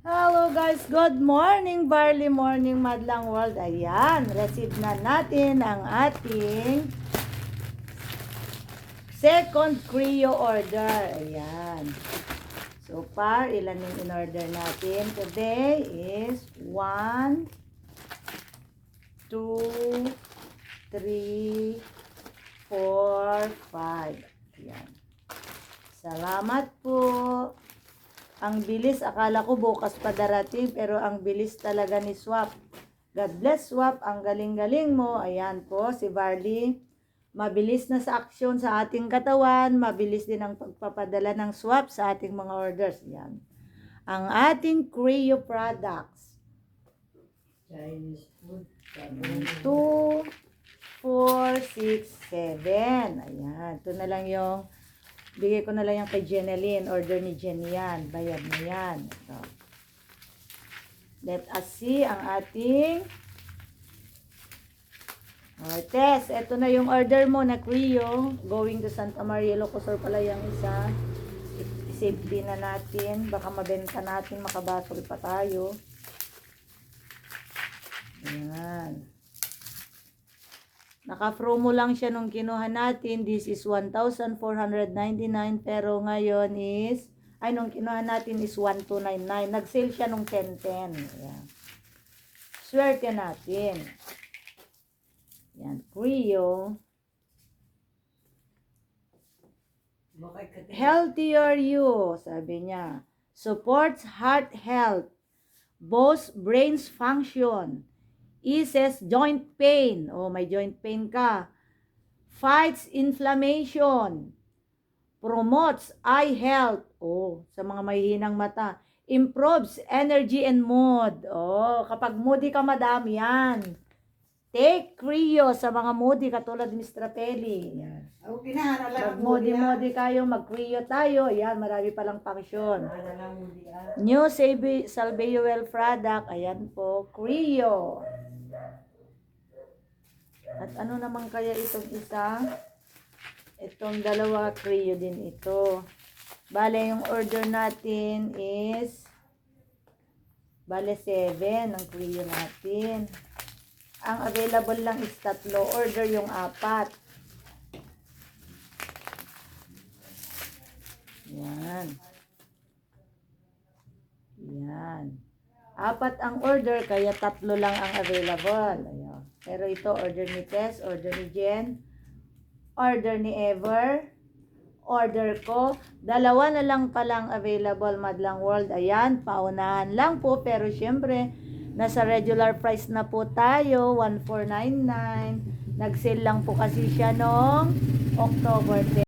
Hello guys, good morning, barley morning, madlang world. Ayan, receive na natin ang ating second Creo order. Ayan. So far, ilan yung in-order natin? Today is 1, 2, 3, 4, 5. Ayan. Salamat po. Ang bilis, akala ko bukas pa darating, pero ang bilis talaga ni Swap. God bless Swap, ang galing-galing mo. Ayan po, si Barley. Mabilis na sa aksyon sa ating katawan, mabilis din ang pagpapadala ng Swap sa ating mga orders. Ayan. Ang ating Creo products. Chinese food. 2, 4, 6, 7. Ayan, ito na lang yung bigay ko na lang yung kay Jeneline. Order ni Jen yan. Bayad na yan. Ito. Let us see ang ating test. Ito na yung order mo na Creo. Going to Santa Maria, Ilocos pala yung isa. I-safety na natin. Baka mabenta natin. Makabasol pa tayo. Ayan. Naka-promo lang siya nung kinuha natin. This is 1,499 pero ngayon is, nung kinuha natin is 1,299. Nag-sale siya nung 10,10. Ayan. Swerte natin. Yan, Creo. Healthier you, sabi niya. Supports heart health. Boosts brain's function. Eases joint pain. Oh, may joint pain ka. Fights inflammation. Promotes eye health. Oh, sa mga mahihinang mata. Improves energy and mood. Oh, kapag moody ka, madam, yan. Take Creo sa mga moody katulad ni Mr. Pelli. Yan. Okay na, Pag moody kayo, mag-Creo tayo. Yan, marami palang function. New Salveoel product. Ayan po, Creo. At ano naman kaya itong isa? Itong dalawa, Creo din ito. Bale, yung order natin is bale 7 ang Creo natin. Ang available lang is 3. Order yung 4. Yan. Yan. 4 ang order, kaya 3 lang ang available. Ayan. Pero ito, order ni Tess, order ni Jen, order ni Ever, order ko. 2 na lang palang available, madlang world. Ayan, paunahan lang po. Pero syempre, nasa regular price na po tayo, 1,499. Nag-sale lang po kasi siya noong October 10.